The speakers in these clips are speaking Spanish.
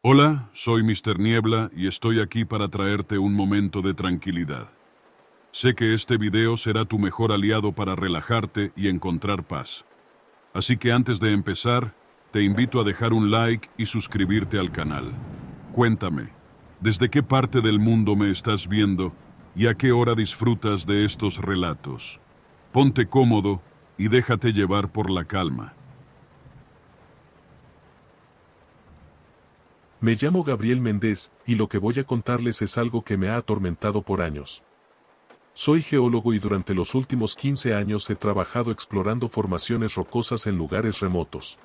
Hola, soy Mr. Niebla y estoy aquí para traerte un momento de tranquilidad. Sé que este video será tu mejor aliado para relajarte y encontrar paz. Así que antes de empezar, te invito a dejar un like y suscribirte al canal. Cuéntame, ¿desde qué parte del mundo me estás viendo y a qué hora disfrutas de estos relatos? Ponte cómodo y déjate llevar por la calma. Me llamo Gabriel Méndez, y lo que voy a contarles es algo que me ha atormentado por años. Soy geólogo y durante los últimos 15 años he trabajado explorando formaciones rocosas en lugares remotos.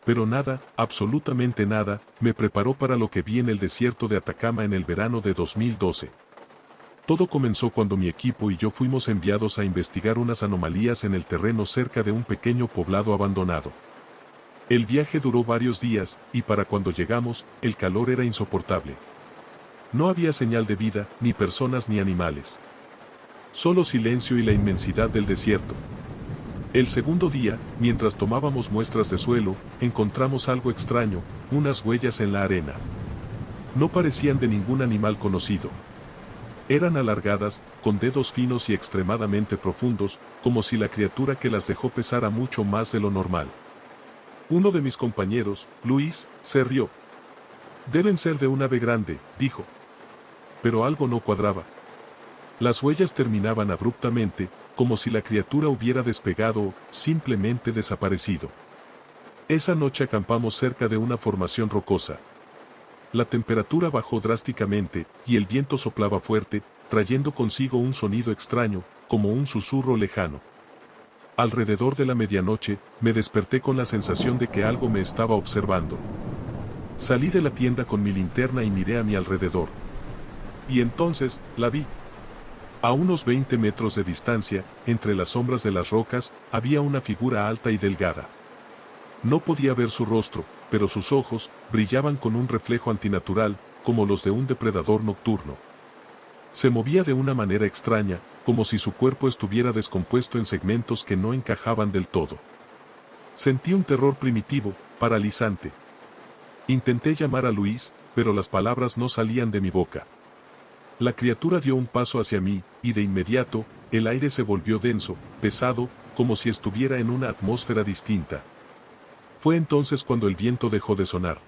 Pero nada, absolutamente nada, me preparó para lo que vi en el desierto de Atacama en el verano de 2012. Todo comenzó cuando mi equipo y yo fuimos enviados a investigar unas anomalías en el terreno cerca de un pequeño poblado abandonado. El viaje duró varios días, y para cuando llegamos, el calor era insoportable. No había señal de vida, ni personas ni animales. Solo silencio y la inmensidad del desierto. El segundo día, mientras tomábamos muestras de suelo, encontramos algo extraño, unas huellas en la arena. No parecían de ningún animal conocido. Eran alargadas, con dedos finos y extremadamente profundos, como si la criatura que las dejó pesara mucho más de lo normal. Uno de mis compañeros, Luis, se rió. Deben ser de un ave grande, dijo. Pero algo no cuadraba. Las huellas terminaban abruptamente, como si la criatura hubiera despegado o simplemente desaparecido. Esa noche acampamos cerca de una formación rocosa. La temperatura bajó drásticamente, y el viento soplaba fuerte, trayendo consigo un sonido extraño, como un susurro lejano. Alrededor de la medianoche, me desperté con la sensación de que algo me estaba observando. Salí de la tienda con mi linterna y miré a mi alrededor. Y entonces, la vi. A unos 20 metros de distancia, entre las sombras de las rocas, había una figura alta y delgada. No podía ver su rostro, pero sus ojos brillaban con un reflejo antinatural, como los de un depredador nocturno. Se movía de una manera extraña, como si su cuerpo estuviera descompuesto en segmentos que no encajaban del todo. Sentí un terror primitivo, paralizante. Intenté llamar a Luis, pero las palabras no salían de mi boca. La criatura dio un paso hacia mí, y de inmediato, el aire se volvió denso, pesado, como si estuviera en una atmósfera distinta. Fue entonces cuando el viento dejó de sonar.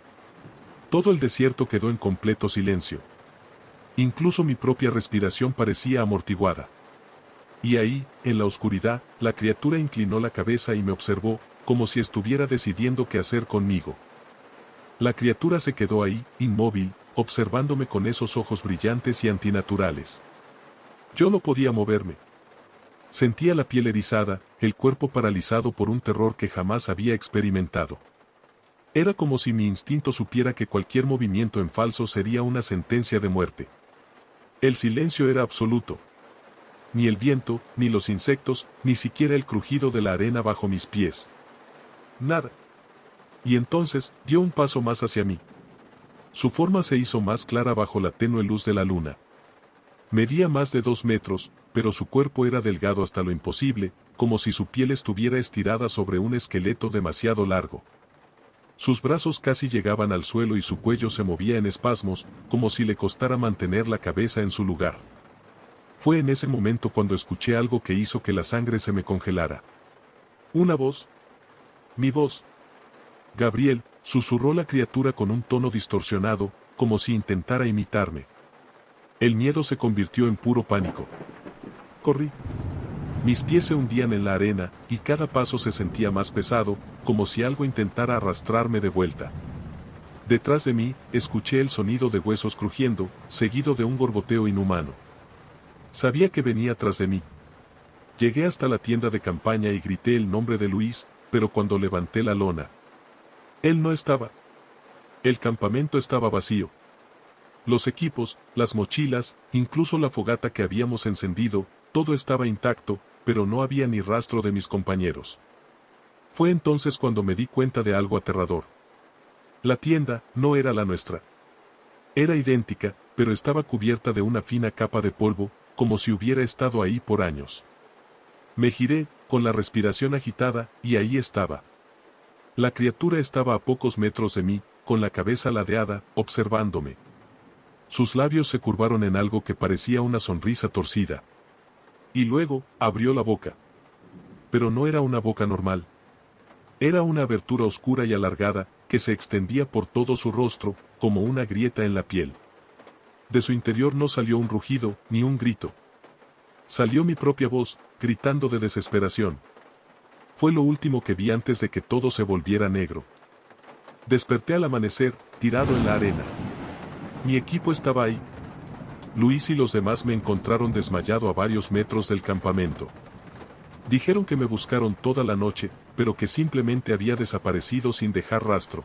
Todo el desierto quedó en completo silencio. Incluso mi propia respiración parecía amortiguada. Y ahí, en la oscuridad, la criatura inclinó la cabeza y me observó, como si estuviera decidiendo qué hacer conmigo. La criatura se quedó ahí, inmóvil, observándome con esos ojos brillantes y antinaturales. Yo no podía moverme. Sentía la piel erizada, el cuerpo paralizado por un terror que jamás había experimentado. Era como si mi instinto supiera que cualquier movimiento en falso sería una sentencia de muerte. El silencio era absoluto. Ni el viento, ni los insectos, ni siquiera el crujido de la arena bajo mis pies. Nada. Y entonces, dio un paso más hacia mí. Su forma se hizo más clara bajo la tenue luz de la luna. Medía más de 2 metros, pero su cuerpo era delgado hasta lo imposible, como si su piel estuviera estirada sobre un esqueleto demasiado largo. Sus brazos casi llegaban al suelo y su cuello se movía en espasmos, como si le costara mantener la cabeza en su lugar. Fue en ese momento cuando escuché algo que hizo que la sangre se me congelara. Una voz. Mi voz. Gabriel, susurró la criatura con un tono distorsionado, como si intentara imitarme. El miedo se convirtió en puro pánico. Corrí. Mis pies se hundían en la arena, y cada paso se sentía más pesado, como si algo intentara arrastrarme de vuelta. Detrás de mí, escuché el sonido de huesos crujiendo, seguido de un gorgoteo inhumano. Sabía que venía tras de mí. Llegué hasta la tienda de campaña y grité el nombre de Luis, pero cuando levanté la lona, él no estaba. El campamento estaba vacío. Los equipos, las mochilas, incluso la fogata que habíamos encendido, todo estaba intacto, pero no había ni rastro de mis compañeros. Fue entonces cuando me di cuenta de algo aterrador. La tienda no era la nuestra. Era idéntica, pero estaba cubierta de una fina capa de polvo, como si hubiera estado ahí por años. Me giré, con la respiración agitada, y ahí estaba. La criatura estaba a pocos metros de mí, con la cabeza ladeada, observándome. Sus labios se curvaron en algo que parecía una sonrisa torcida. Y luego, abrió la boca. Pero no era una boca normal. Era una abertura oscura y alargada, que se extendía por todo su rostro, como una grieta en la piel. De su interior no salió un rugido, ni un grito. Salió mi propia voz, gritando de desesperación. Fue lo último que vi antes de que todo se volviera negro. Desperté al amanecer, tirado en la arena. Mi equipo estaba ahí. Luis y los demás me encontraron desmayado a varios metros del campamento. Dijeron que me buscaron toda la noche, pero que simplemente había desaparecido sin dejar rastro.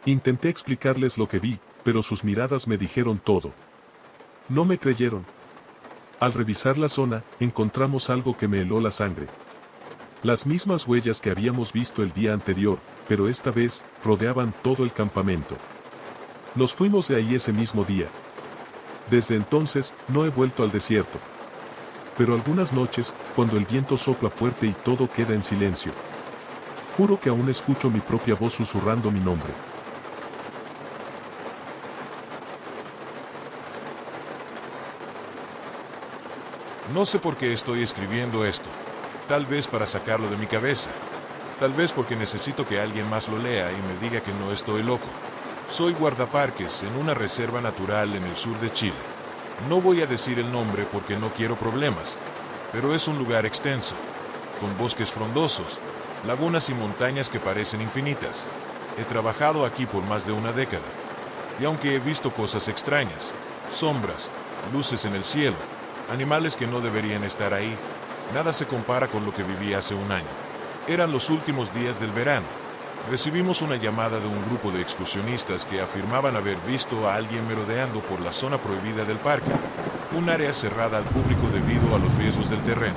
Intenté explicarles lo que vi, pero sus miradas me dijeron todo. No me creyeron. Al revisar la zona, encontramos algo que me heló la sangre. Las mismas huellas que habíamos visto el día anterior, pero esta vez, rodeaban todo el campamento. Nos fuimos de ahí ese mismo día. Desde entonces, no he vuelto al desierto. Pero algunas noches, cuando el viento sopla fuerte y todo queda en silencio, juro que aún escucho mi propia voz susurrando mi nombre. No sé por qué estoy escribiendo esto. Tal vez para sacarlo de mi cabeza. Tal vez porque necesito que alguien más lo lea y me diga que no estoy loco. Soy guardaparques en una reserva natural en el sur de Chile. No voy a decir el nombre porque no quiero problemas, pero es un lugar extenso, con bosques frondosos, lagunas y montañas que parecen infinitas. He trabajado aquí por más de una década, y aunque he visto cosas extrañas, sombras, luces en el cielo, animales que no deberían estar ahí, nada se compara con lo que viví hace un año. Eran los últimos días del verano. Recibimos una llamada de un grupo de excursionistas que afirmaban haber visto a alguien merodeando por la zona prohibida del parque, un área cerrada al público debido a los riesgos del terreno.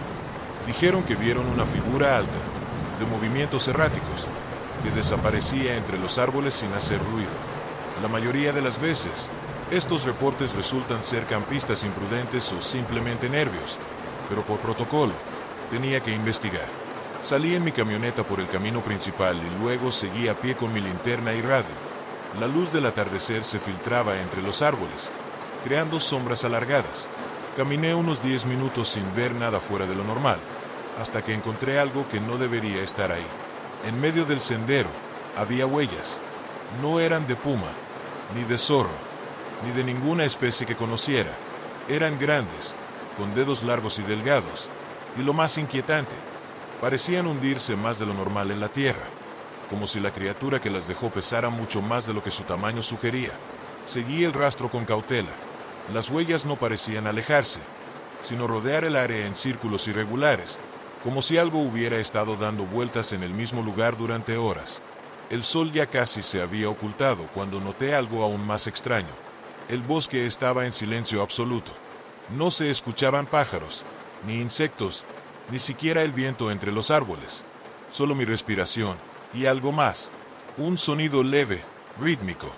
Dijeron que vieron una figura alta, de movimientos erráticos, que desaparecía entre los árboles sin hacer ruido. La mayoría de las veces, estos reportes resultan ser campistas imprudentes o simplemente nervios, pero por protocolo, tenía que investigar. Salí en mi camioneta por el camino principal y luego seguí a pie con mi linterna y radio. La luz del atardecer se filtraba entre los árboles, creando sombras alargadas. Caminé unos 10 minutos sin ver nada fuera de lo normal, hasta que encontré algo que no debería estar ahí. En medio del sendero, había huellas. No eran de puma, ni de zorro, ni de ninguna especie que conociera. Eran grandes, con dedos largos y delgados, y lo más inquietante, parecían hundirse más de lo normal en la tierra, como si la criatura que las dejó pesara mucho más de lo que su tamaño sugería. Seguí el rastro con cautela. Las huellas no parecían alejarse, sino rodear el área en círculos irregulares, como si algo hubiera estado dando vueltas en el mismo lugar durante horas. El sol ya casi se había ocultado cuando noté algo aún más extraño. El bosque estaba en silencio absoluto. No se escuchaban pájaros, ni insectos, ni siquiera el viento entre los árboles. Solo mi respiración, y algo más. Un sonido leve, rítmico,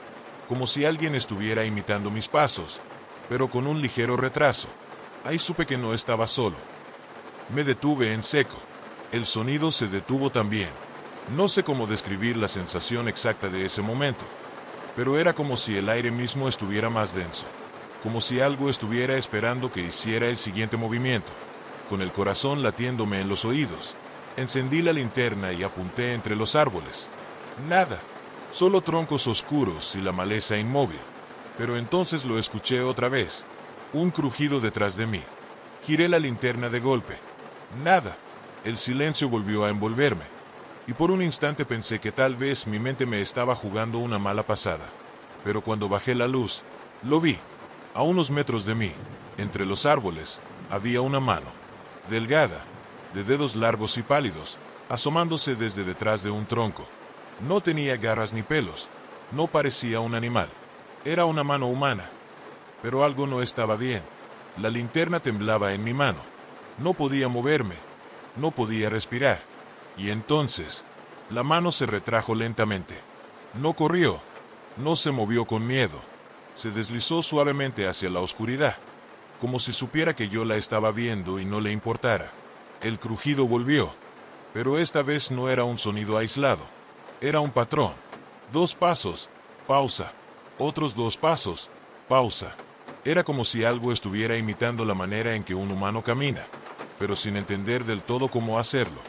como si alguien estuviera imitando mis pasos, pero con un ligero retraso. Ahí supe que no estaba solo. Me detuve en seco. El sonido se detuvo también. No sé cómo describir la sensación exacta de ese momento, pero era como si el aire mismo estuviera más denso, como si algo estuviera esperando que hiciera el siguiente movimiento. Con el corazón latiéndome en los oídos, encendí la linterna y apunté entre los árboles. Nada, solo troncos oscuros y la maleza inmóvil. Pero entonces lo escuché otra vez, un crujido detrás de mí. Giré la linterna de golpe. Nada, el silencio volvió a envolverme, y por un instante pensé que tal vez mi mente me estaba jugando una mala pasada. Pero cuando bajé la luz, lo vi. A unos metros de mí, entre los árboles, había una mano, delgada, de dedos largos y pálidos, asomándose desde detrás de un tronco. No tenía garras ni pelos, no parecía un animal, era una mano humana. Pero algo no estaba bien. La linterna temblaba en mi mano. No podía moverme, no podía respirar. Y entonces, la mano se retrajo lentamente. No corrió, no se movió con miedo. Se deslizó suavemente hacia la oscuridad, como si supiera que yo la estaba viendo y no le importara. El crujido volvió, pero esta vez no era un sonido aislado. Era un patrón. 2 pasos, Pausa. Otros 2 pasos. Pausa. Era como si algo estuviera imitando la manera en que un humano camina, pero sin entender del todo cómo hacerlo.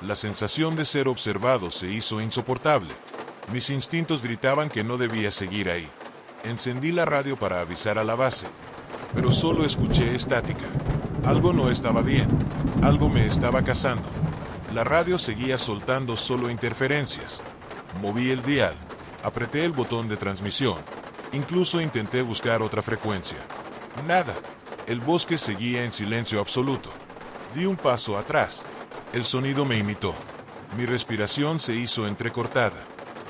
La sensación de ser observado se hizo insoportable. Mis instintos gritaban que no debía seguir ahí. Encendí la radio para avisar a la base, pero solo escuché estática. Algo no estaba bien. Algo me estaba cazando. La radio seguía soltando solo interferencias. Moví el dial. Apreté el botón de transmisión. Incluso intenté buscar otra frecuencia. Nada. El bosque seguía en silencio absoluto. Di un paso atrás. El sonido me imitó. Mi respiración se hizo entrecortada.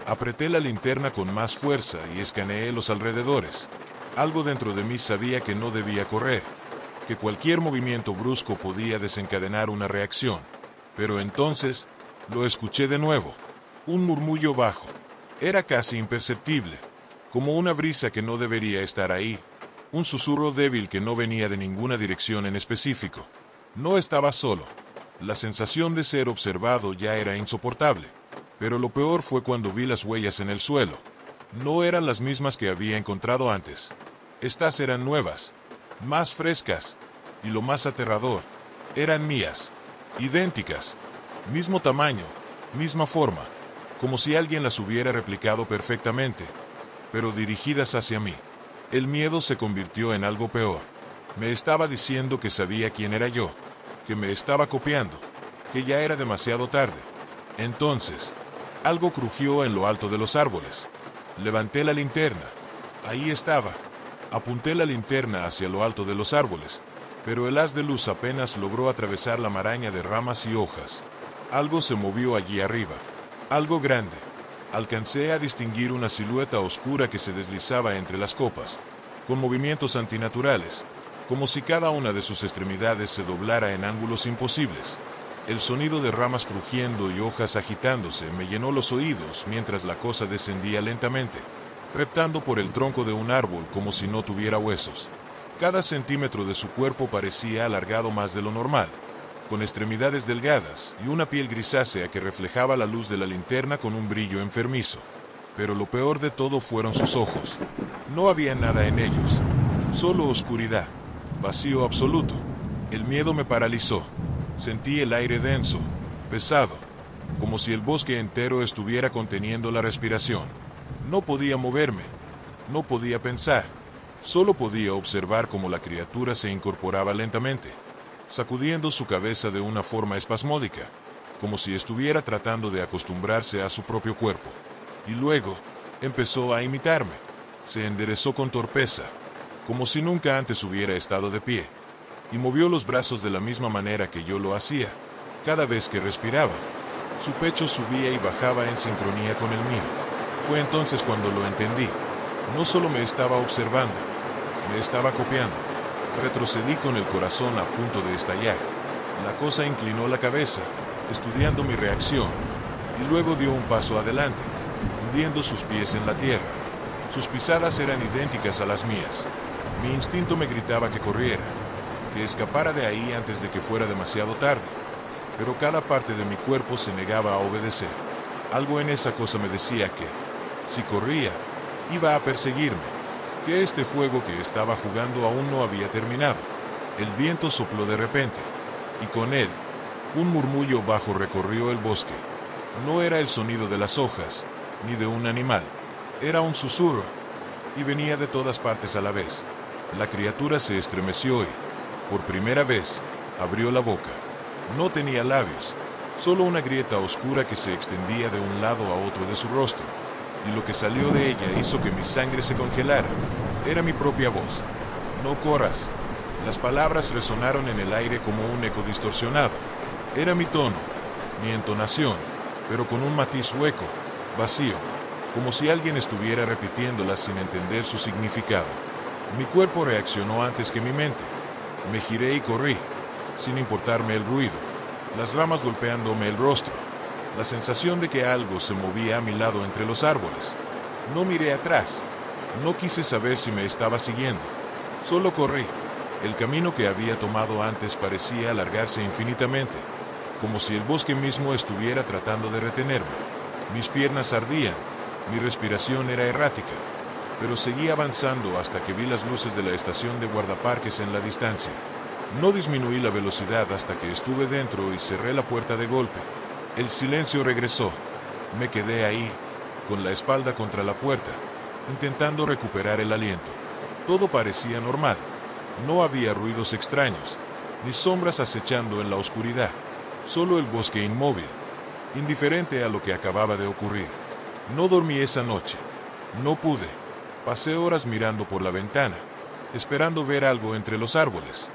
Apreté la linterna con más fuerza y escaneé los alrededores. Algo dentro de mí sabía que no debía correr, que cualquier movimiento brusco podía desencadenar una reacción. Pero entonces, lo escuché de nuevo. Un murmullo bajo. Era casi imperceptible, como una brisa que no debería estar ahí. Un susurro débil que no venía de ninguna dirección en específico. No estaba solo. La sensación de ser observado ya era insoportable. Pero lo peor fue cuando vi las huellas en el suelo. No eran las mismas que había encontrado antes. Estas eran nuevas, más frescas, y lo más aterrador, eran mías, idénticas, mismo tamaño, misma forma, como si alguien las hubiera replicado perfectamente, pero dirigidas hacia mí. El miedo se convirtió en algo peor. Me estaba diciendo que sabía quién era yo, que me estaba copiando, que ya era demasiado tarde. Entonces, algo crujió en lo alto de los árboles. Levanté la linterna. Ahí estaba. Apunté la linterna hacia lo alto de los árboles, pero el haz de luz apenas logró atravesar la maraña de ramas y hojas. Algo se movió allí arriba. Algo grande. Alcancé a distinguir una silueta oscura que se deslizaba entre las copas, con movimientos antinaturales, como si cada una de sus extremidades se doblara en ángulos imposibles. El sonido de ramas crujiendo y hojas agitándose me llenó los oídos mientras la cosa descendía lentamente, reptando por el tronco de un árbol como si no tuviera huesos. Cada centímetro de su cuerpo parecía alargado más de lo normal, con extremidades delgadas y una piel grisácea que reflejaba la luz de la linterna con un brillo enfermizo. Pero lo peor de todo fueron sus ojos. No había nada en ellos, solo oscuridad, vacío absoluto. El miedo me paralizó. Sentí el aire denso, pesado, como si el bosque entero estuviera conteniendo la respiración. No podía moverme, no podía pensar, solo podía observar cómo la criatura se incorporaba lentamente, sacudiendo su cabeza de una forma espasmódica, como si estuviera tratando de acostumbrarse a su propio cuerpo. Y luego, empezó a imitarme. Se enderezó con torpeza, como si nunca antes hubiera estado de pie, y movió los brazos de la misma manera que yo lo hacía. Cada vez que respiraba, su pecho subía y bajaba en sincronía con el mío. Fue entonces cuando lo entendí. No solo me estaba observando, me estaba copiando. Retrocedí con el corazón a punto de estallar. La cosa inclinó la cabeza, estudiando mi reacción, y luego dio un paso adelante, hundiendo sus pies en la tierra. Sus pisadas eran idénticas a las mías. Mi instinto me gritaba que corriera, que escapara de ahí antes de que fuera demasiado tarde, pero cada parte de mi cuerpo se negaba a obedecer. Algo en esa cosa me decía que, si corría, iba a perseguirme, que este juego que estaba jugando aún no había terminado. El viento sopló de repente, y con él, un murmullo bajo recorrió el bosque. No era el sonido de las hojas, ni de un animal, era un susurro, y venía de todas partes a la vez. La criatura se estremeció y, por primera vez, abrió la boca. No tenía labios, solo una grieta oscura que se extendía de un lado a otro de su rostro, y lo que salió de ella hizo que mi sangre se congelara. Era mi propia voz. No corras. Las palabras resonaron en el aire como un eco distorsionado. Era mi tono, mi entonación, pero con un matiz hueco, vacío, como si alguien estuviera repitiéndolas sin entender su significado. Mi cuerpo reaccionó antes que mi mente. Me giré y corrí, sin importarme el ruido, las ramas golpeándome el rostro, la sensación de que algo se movía a mi lado entre los árboles. No miré atrás, no quise saber si me estaba siguiendo, solo corrí. El camino que había tomado antes parecía alargarse infinitamente, como si el bosque mismo estuviera tratando de retenerme. Mis piernas ardían, Mi respiración era errática, pero seguí avanzando hasta que vi las luces de la estación de guardaparques en la distancia. No disminuí la velocidad hasta que estuve dentro y cerré la puerta de golpe. El silencio regresó. Me quedé ahí, con la espalda contra la puerta, intentando recuperar el aliento. Todo parecía normal. No había ruidos extraños, ni sombras acechando en la oscuridad. Solo el bosque inmóvil, indiferente a lo que acababa de ocurrir. No dormí esa noche. No pude. Pasé horas mirando por la ventana, esperando ver algo entre los árboles,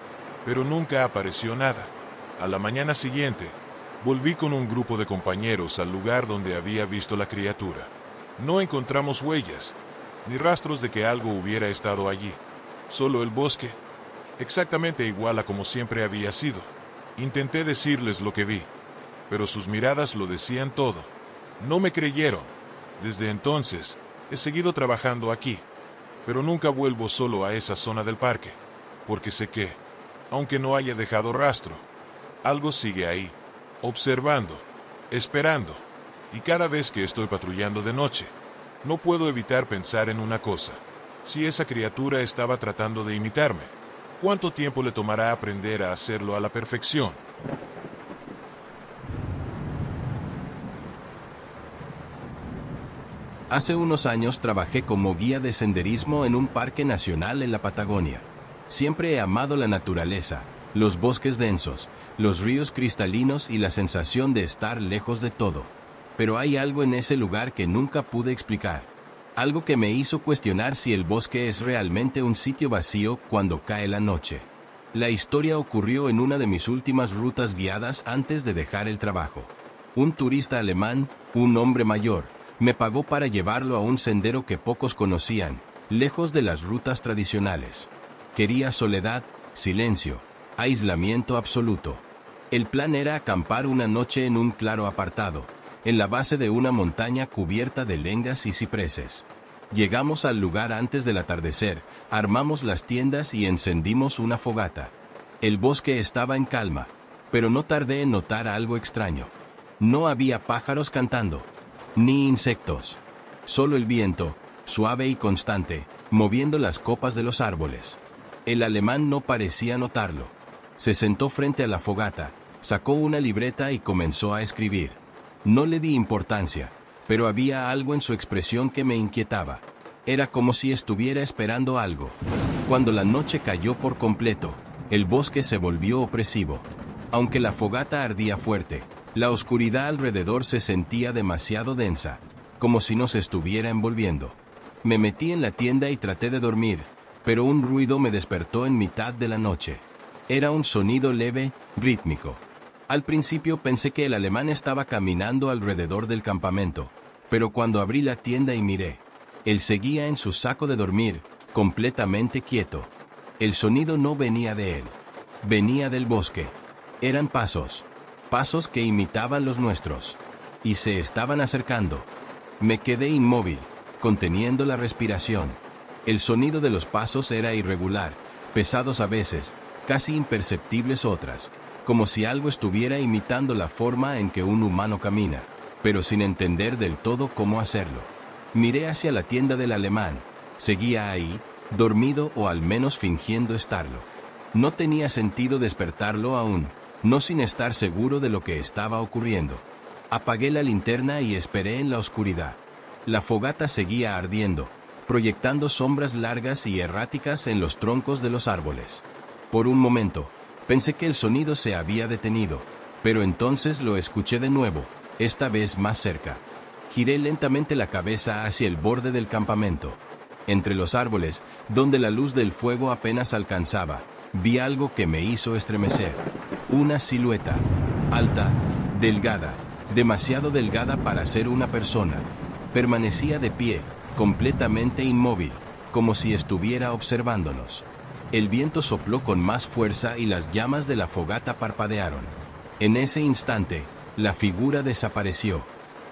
pero nunca apareció nada. A la mañana siguiente, volví con un grupo de compañeros al lugar donde había visto la criatura. No encontramos huellas, ni rastros de que algo hubiera estado allí. Solo el bosque, exactamente igual a como siempre había sido. Intenté decirles lo que vi, pero sus miradas lo decían todo. No me creyeron. Desde entonces, he seguido trabajando aquí, pero nunca vuelvo solo a esa zona del parque, porque sé que, aunque no haya dejado rastro, algo sigue ahí, observando, esperando, y cada vez que estoy patrullando de noche, no puedo evitar pensar en una cosa. Si esa criatura estaba tratando de imitarme, ¿cuánto tiempo le tomará aprender a hacerlo a la perfección? Hace unos años trabajé como guía de senderismo en un parque nacional en la Patagonia. Siempre he amado la naturaleza, los bosques densos, los ríos cristalinos y la sensación de estar lejos de todo. Pero hay algo en ese lugar que nunca pude explicar. Algo que me hizo cuestionar si el bosque es realmente un sitio vacío cuando cae la noche. La historia ocurrió en una de mis últimas rutas guiadas antes de dejar el trabajo. Un turista alemán, un hombre mayor, me pagó para llevarlo a un sendero que pocos conocían, lejos de las rutas tradicionales. Quería soledad, silencio, aislamiento absoluto. El plan era acampar una noche en un claro apartado, en la base de una montaña cubierta de lengas y cipreses. Llegamos al lugar antes del atardecer, armamos las tiendas y encendimos una fogata. El bosque estaba en calma, pero no tardé en notar algo extraño. No había pájaros cantando, ni insectos. Solo el viento, suave y constante, moviendo las copas de los árboles. El alemán no parecía notarlo. Se sentó frente a la fogata, sacó una libreta y comenzó a escribir. No le di importancia, pero había algo en su expresión que me inquietaba. Era como si estuviera esperando algo. Cuando la noche cayó por completo, el bosque se volvió opresivo. Aunque la fogata ardía fuerte, la oscuridad alrededor se sentía demasiado densa, como si nos estuviera envolviendo. Me metí en la tienda y traté de dormir, pero un ruido me despertó en mitad de la noche. Era un sonido leve, rítmico. Al principio pensé que el alemán estaba caminando alrededor del campamento, pero cuando abrí la tienda y miré, él seguía en su saco de dormir, completamente quieto. El sonido no venía de él, venía del bosque. Eran pasos que imitaban los nuestros, y se estaban acercando. Me quedé inmóvil, conteniendo la respiración. El sonido de los pasos era irregular, pesados a veces, casi imperceptibles otras, como si algo estuviera imitando la forma en que un humano camina, pero sin entender del todo cómo hacerlo. Miré hacia la tienda del alemán. Seguía ahí, dormido o al menos fingiendo estarlo. No tenía sentido despertarlo aún, no sin estar seguro de lo que estaba ocurriendo. Apagué la linterna y esperé en la oscuridad. La fogata seguía ardiendo, proyectando sombras largas y erráticas en los troncos de los árboles. Por un momento, pensé que el sonido se había detenido, pero entonces lo escuché de nuevo, esta vez más cerca. Giré lentamente la cabeza hacia el borde del campamento. Entre los árboles, donde la luz del fuego apenas alcanzaba, vi algo que me hizo estremecer. Una silueta, alta, delgada, demasiado delgada para ser una persona. Permanecía de pie, completamente inmóvil, como si estuviera observándonos. El viento sopló con más fuerza y las llamas de la fogata parpadearon. En ese instante, la figura desapareció.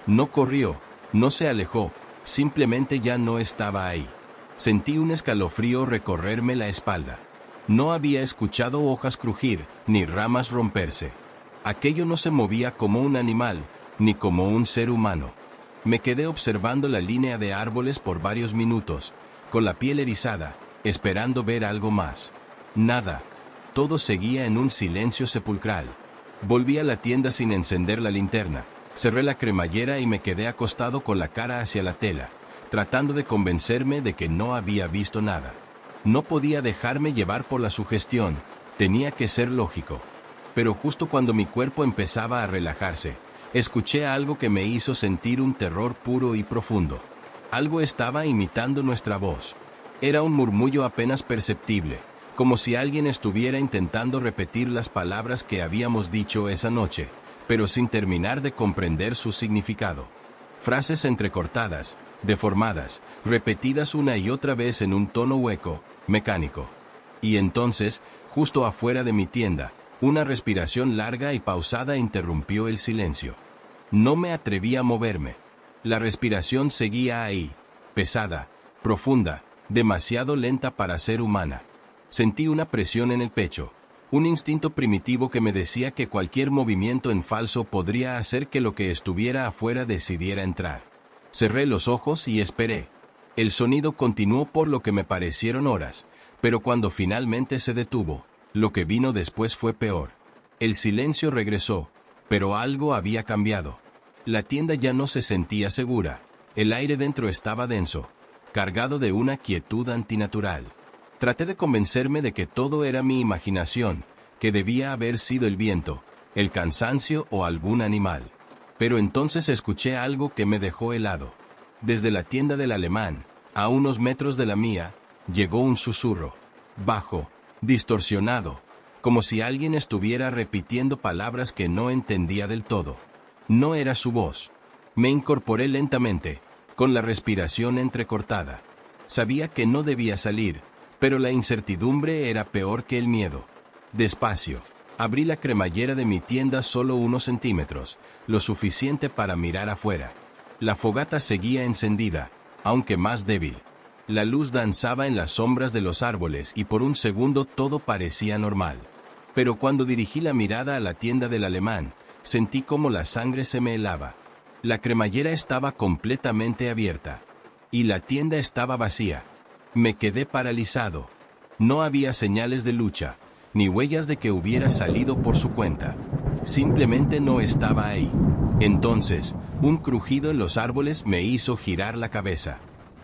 No corrió, no se alejó, simplemente ya no estaba ahí. Sentí un escalofrío recorrerme la espalda. No había escuchado hojas crujir, ni ramas romperse. Aquello no se movía como un animal, ni como un ser humano. Me quedé observando la línea de árboles por varios minutos, con la piel erizada, esperando ver algo más. Nada. Todo seguía en un silencio sepulcral. Volví a la tienda sin encender la linterna, cerré la cremallera y me quedé acostado con la cara hacia la tela, tratando de convencerme de que no había visto nada. No podía dejarme llevar por la sugestión, tenía que ser lógico. Pero justo cuando mi cuerpo empezaba a relajarse, escuché algo que me hizo sentir un terror puro y profundo. Algo estaba imitando nuestra voz. Era un murmullo apenas perceptible, como si alguien estuviera intentando repetir las palabras que habíamos dicho esa noche, pero sin terminar de comprender su significado. Frases entrecortadas, deformadas, repetidas una y otra vez en un tono hueco, mecánico. Y entonces, justo afuera de mi tienda, una respiración larga y pausada interrumpió el silencio. No me atreví a moverme. La respiración seguía ahí, pesada, profunda, demasiado lenta para ser humana. Sentí una presión en el pecho, un instinto primitivo que me decía que cualquier movimiento en falso podría hacer que lo que estuviera afuera decidiera entrar. Cerré los ojos y esperé. El sonido continuó por lo que me parecieron horas, pero cuando finalmente se detuvo, lo que vino después fue peor. El silencio regresó, pero algo había cambiado. La tienda ya no se sentía segura. El aire dentro estaba denso, cargado de una quietud antinatural. Traté de convencerme de que todo era mi imaginación, que debía haber sido el viento, el cansancio o algún animal. Pero entonces escuché algo que me dejó helado. Desde la tienda del alemán, a unos metros de la mía, llegó un susurro, bajo, distorsionado, como si alguien estuviera repitiendo palabras que no entendía del todo. No era su voz. Me incorporé lentamente, con la respiración entrecortada. Sabía que no debía salir, pero la incertidumbre era peor que el miedo. Despacio, abrí la cremallera de mi tienda solo unos centímetros, lo suficiente para mirar afuera. La fogata seguía encendida, aunque más débil. La luz danzaba en las sombras de los árboles y por un segundo todo parecía normal. Pero cuando dirigí la mirada a la tienda del alemán, sentí como la sangre se me helaba. La cremallera estaba completamente abierta. Y la tienda estaba vacía. Me quedé paralizado. No había señales de lucha, ni huellas de que hubiera salido por su cuenta. Simplemente no estaba ahí. Entonces, un crujido en los árboles me hizo girar la cabeza.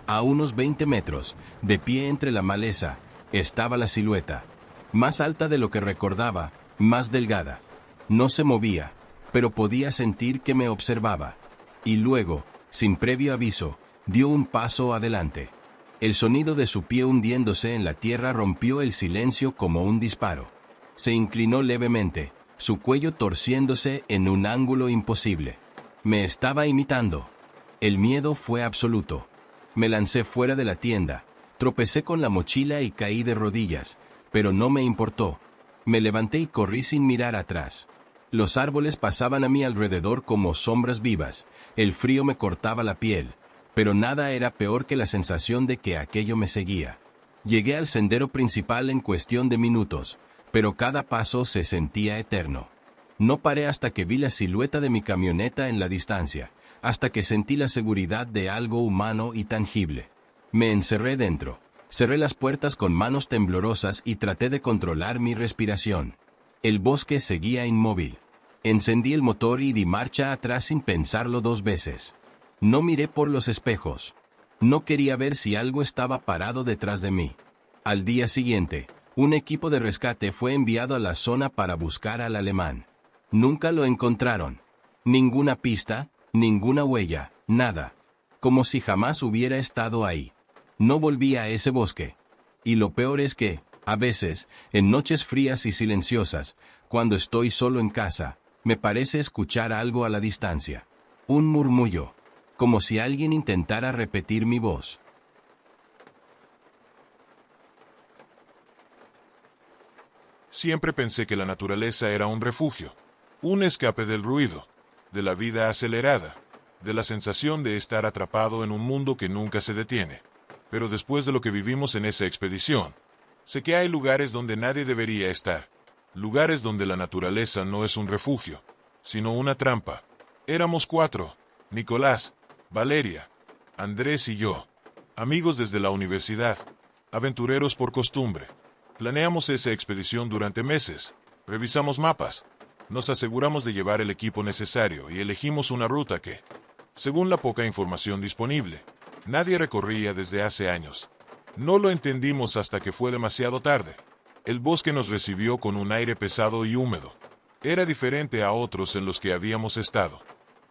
A unos 20 metros, de pie entre la maleza, estaba la silueta. Más alta de lo que recordaba, más delgada. No se movía, pero podía sentir que me observaba. Y luego, sin previo aviso, dio un paso adelante. El sonido de su pie hundiéndose en la tierra rompió el silencio como un disparo. Se inclinó levemente, su cuello torciéndose en un ángulo imposible. Me estaba imitando. El miedo fue absoluto. Me lancé fuera de la tienda, tropecé con la mochila y caí de rodillas, pero no me importó. Me levanté y corrí sin mirar atrás. Los árboles pasaban a mi alrededor como sombras vivas, el frío me cortaba la piel, pero nada era peor que la sensación de que aquello me seguía. Llegué al sendero principal en cuestión de minutos, pero cada paso se sentía eterno. No paré hasta que vi la silueta de mi camioneta en la distancia, hasta que sentí la seguridad de algo humano y tangible. Me encerré dentro, cerré las puertas con manos temblorosas y traté de controlar mi respiración. El bosque seguía inmóvil. Encendí el motor y di marcha atrás sin pensarlo 2 veces. No miré por los espejos. No quería ver si algo estaba parado detrás de mí. Al día siguiente, un equipo de rescate fue enviado a la zona para buscar al alemán. Nunca lo encontraron. Ninguna pista, ninguna huella, nada. Como si jamás hubiera estado ahí. No volví a ese bosque. Y lo peor es que, a veces, en noches frías y silenciosas, cuando estoy solo en casa, me parece escuchar algo a la distancia. Un murmullo. Como si alguien intentara repetir mi voz. Siempre pensé que la naturaleza era un refugio, un escape del ruido, de la vida acelerada, de la sensación de estar atrapado en un mundo que nunca se detiene. Pero después de lo que vivimos en esa expedición, sé que hay lugares donde nadie debería estar, lugares donde la naturaleza no es un refugio, sino una trampa. Éramos 4, Nicolás, Valeria, Andrés y yo, amigos desde la universidad, aventureros por costumbre. Planeamos esa expedición durante meses, revisamos mapas, nos aseguramos de llevar el equipo necesario y elegimos una ruta que, según la poca información disponible, nadie recorría desde hace años. No lo entendimos hasta que fue demasiado tarde. El bosque nos recibió con un aire pesado y húmedo. Era diferente a otros en los que habíamos estado.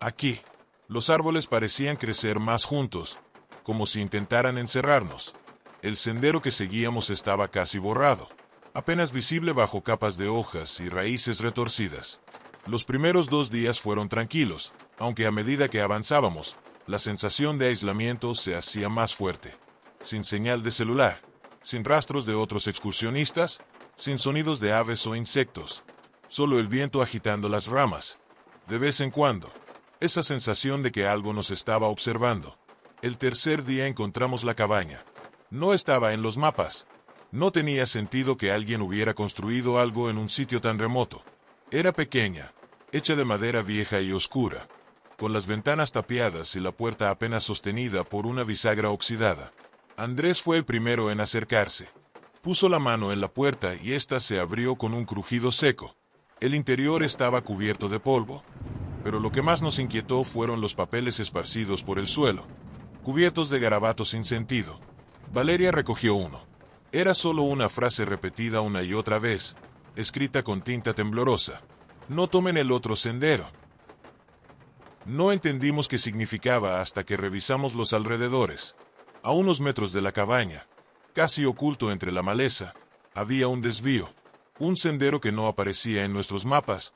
Aquí, los árboles parecían crecer más juntos, como si intentaran encerrarnos. El sendero que seguíamos estaba casi borrado, apenas visible bajo capas de hojas y raíces retorcidas. Los primeros 2 días fueron tranquilos, aunque a medida que avanzábamos, la sensación de aislamiento se hacía más fuerte. Sin señal de celular, sin rastros de otros excursionistas, sin sonidos de aves o insectos, solo el viento agitando las ramas. De vez en cuando, esa sensación de que algo nos estaba observando. El tercer día encontramos la cabaña. No estaba en los mapas. No tenía sentido que alguien hubiera construido algo en un sitio tan remoto. Era pequeña, hecha de madera vieja y oscura, con las ventanas tapiadas y la puerta apenas sostenida por una bisagra oxidada. Andrés fue el primero en acercarse. Puso la mano en la puerta y ésta se abrió con un crujido seco. El interior estaba cubierto de polvo, pero lo que más nos inquietó fueron los papeles esparcidos por el suelo, cubiertos de garabatos sin sentido. Valeria recogió uno. Era solo una frase repetida una y otra vez, escrita con tinta temblorosa. No tomen el otro sendero. No entendimos qué significaba hasta que revisamos los alrededores. A unos metros de la cabaña, casi oculto entre la maleza, había un desvío, un sendero que no aparecía en nuestros mapas,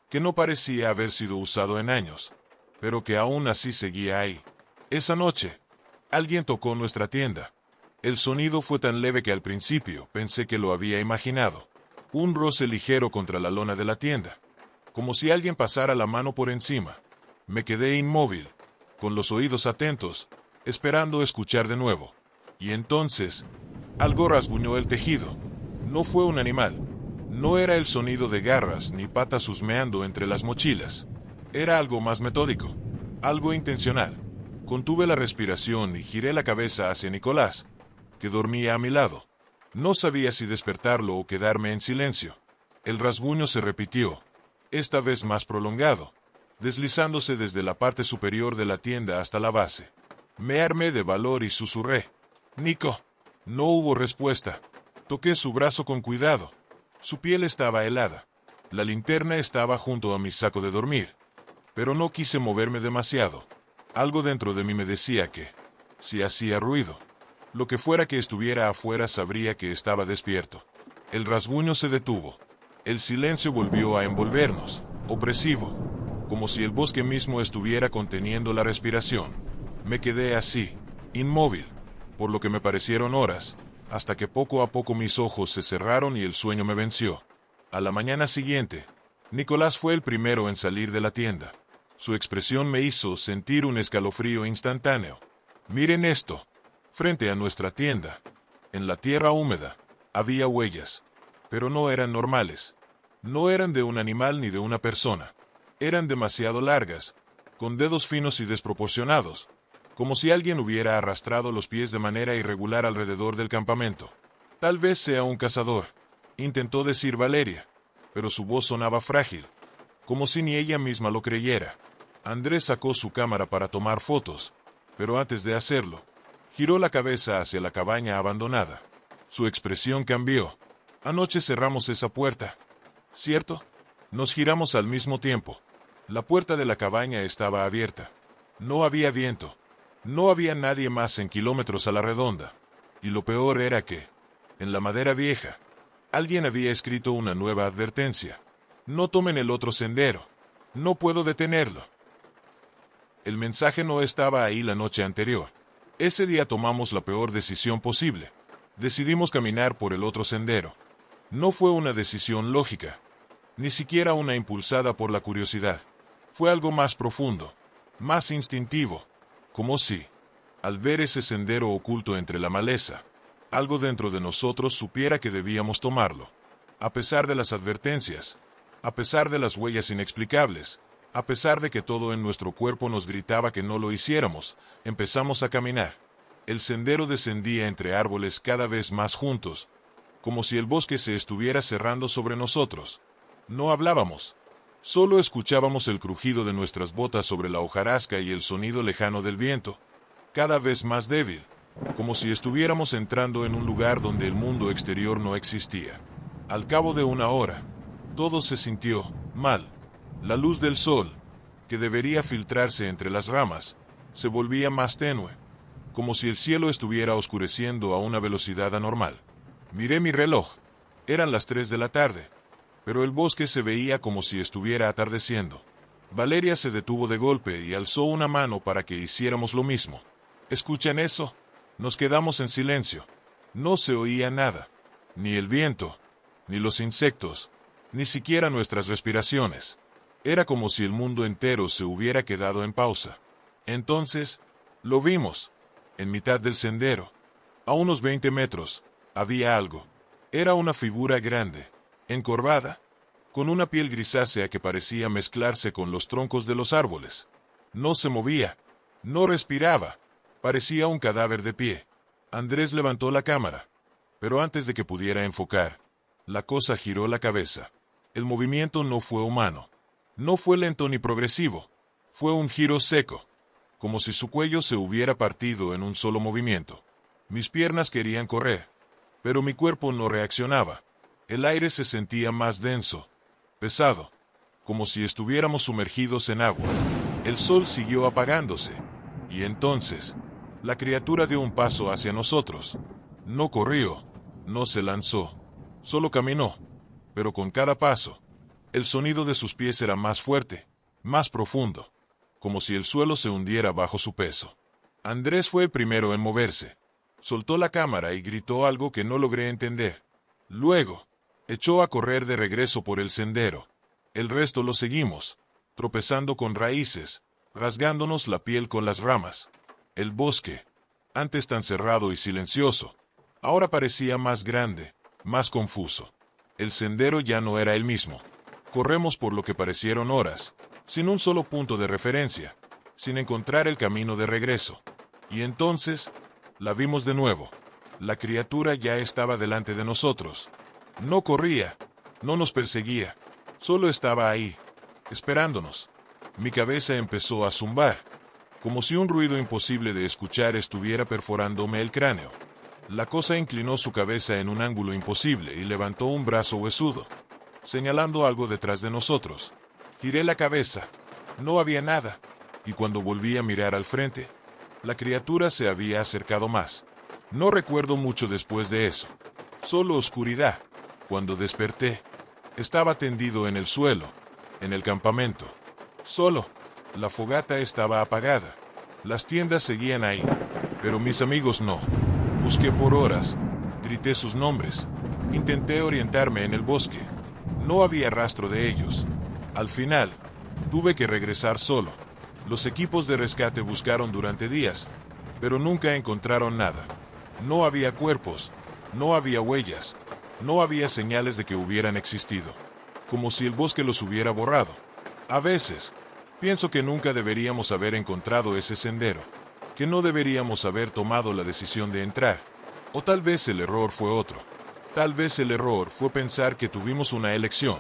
que no parecía haber sido usado en años, pero que aún así seguía ahí. Esa noche, alguien tocó nuestra tienda. El sonido fue tan leve que al principio pensé que lo había imaginado. Un roce ligero contra la lona de la tienda, como si alguien pasara la mano por encima. Me quedé inmóvil, con los oídos atentos, esperando escuchar de nuevo. Y entonces, algo rasguñó el tejido. No fue un animal. No era el sonido de garras ni patas husmeando entre las mochilas. Era algo más metódico, algo intencional. Contuve la respiración y giré la cabeza hacia Nicolás, que dormía a mi lado. No sabía si despertarlo o quedarme en silencio. El rasguño se repitió, esta vez más prolongado, deslizándose desde la parte superior de la tienda hasta la base. Me armé de valor y susurré. «Nico». No hubo respuesta. Toqué su brazo con cuidado. Su piel estaba helada. La linterna estaba junto a mi saco de dormir. Pero no quise moverme demasiado. Algo dentro de mí me decía que, si hacía ruido, lo que fuera que estuviera afuera sabría que estaba despierto. El rasguño se detuvo. El silencio volvió a envolvernos, opresivo, como si el bosque mismo estuviera conteniendo la respiración. Me quedé así, inmóvil, por lo que me parecieron horas, hasta que poco a poco mis ojos se cerraron y el sueño me venció. A la mañana siguiente, Nicolás fue el primero en salir de la tienda. Su expresión me hizo sentir un escalofrío instantáneo. «Miren esto». Frente a nuestra tienda, en la tierra húmeda, había huellas, pero no eran normales. No eran de un animal ni de una persona. Eran demasiado largas, con dedos finos y desproporcionados, como si alguien hubiera arrastrado los pies de manera irregular alrededor del campamento. «Tal vez sea un cazador», intentó decir Valeria, pero su voz sonaba frágil, como si ni ella misma lo creyera. Andrés sacó su cámara para tomar fotos, pero antes de hacerlo, giró la cabeza hacia la cabaña abandonada. Su expresión cambió. «Anoche cerramos esa puerta, ¿cierto?» Nos giramos al mismo tiempo. La puerta de la cabaña estaba abierta. No había viento. No había nadie más en kilómetros a la redonda. Y lo peor era que, en la madera vieja, alguien había escrito una nueva advertencia. «No tomen el otro sendero. No puedo detenerlo». El mensaje no estaba ahí la noche anterior. Ese día tomamos la peor decisión posible. Decidimos caminar por el otro sendero. No fue una decisión lógica, ni siquiera una impulsada por la curiosidad. Fue algo más profundo, más instintivo, como si, al ver ese sendero oculto entre la maleza, algo dentro de nosotros supiera que debíamos tomarlo. A pesar de las advertencias, a pesar de las huellas inexplicables, A pesar de que todo en nuestro cuerpo nos gritaba que no lo hiciéramos, empezamos a caminar. El sendero descendía entre árboles cada vez más juntos, como si el bosque se estuviera cerrando sobre nosotros. No hablábamos. Solo escuchábamos el crujido de nuestras botas sobre la hojarasca y el sonido lejano del viento, cada vez más débil, como si estuviéramos entrando en un lugar donde el mundo exterior no existía. Al cabo de una hora, todo se sintió mal. La luz del sol, que debería filtrarse entre las ramas, se volvía más tenue, como si el cielo estuviera oscureciendo a una velocidad anormal. Miré mi reloj. Eran las 3 de la tarde, pero el bosque se veía como si estuviera atardeciendo. Valeria se detuvo de golpe y alzó una mano para que hiciéramos lo mismo. ¿Escuchan eso? Nos quedamos en silencio. No se oía nada, ni el viento, ni los insectos, ni siquiera nuestras respiraciones. Era como si el mundo entero se hubiera quedado en pausa. Entonces, lo vimos. En mitad del sendero, a unos 20 metros, había algo. Era una figura grande, encorvada, con una piel grisácea que parecía mezclarse con los troncos de los árboles. No se movía, no respiraba, parecía un cadáver de pie. Andrés levantó la cámara, pero antes de que pudiera enfocar, la cosa giró la cabeza. El movimiento no fue humano. No fue lento ni progresivo, fue un giro seco, como si su cuello se hubiera partido en un solo movimiento. Mis piernas querían correr, pero mi cuerpo no reaccionaba. El aire se sentía más denso, pesado, como si estuviéramos sumergidos en agua. El sol siguió apagándose, y entonces, la criatura dio un paso hacia nosotros. No corrió, no se lanzó, solo caminó, pero con cada paso, el sonido de sus pies era más fuerte, más profundo, como si el suelo se hundiera bajo su peso. Andrés fue el primero en moverse. Soltó la cámara y gritó algo que no logré entender. Luego, echó a correr de regreso por el sendero. El resto lo seguimos, tropezando con raíces, rasgándonos la piel con las ramas. El bosque, antes tan cerrado y silencioso, ahora parecía más grande, más confuso. El sendero ya no era el mismo. Corremos por lo que parecieron horas, sin un solo punto de referencia, sin encontrar el camino de regreso. Y entonces, la vimos de nuevo. La criatura ya estaba delante de nosotros. No corría, no nos perseguía, solo estaba ahí, esperándonos. Mi cabeza empezó a zumbar, como si un ruido imposible de escuchar estuviera perforándome el cráneo. La cosa inclinó su cabeza en un ángulo imposible y levantó un brazo huesudo, señalando algo detrás de nosotros. Giré la cabeza. No había nada, y cuando volví a mirar al frente, la criatura se había acercado más. No recuerdo mucho después de eso. Solo oscuridad. Cuando desperté, estaba tendido en el suelo, en el campamento. Solo. La fogata estaba apagada. Las tiendas seguían ahí, pero mis amigos no. Busqué por horas. Grité sus nombres. Intenté orientarme en el bosque. No había rastro de ellos. Al final, tuve que regresar solo. Los equipos de rescate buscaron durante días, pero nunca encontraron nada. No había cuerpos, no había huellas, no había señales de que hubieran existido, como si el bosque los hubiera borrado. A veces, pienso que nunca deberíamos haber encontrado ese sendero, que no deberíamos haber tomado la decisión de entrar, o tal vez el error fue otro. Tal vez el error fue pensar que tuvimos una elección.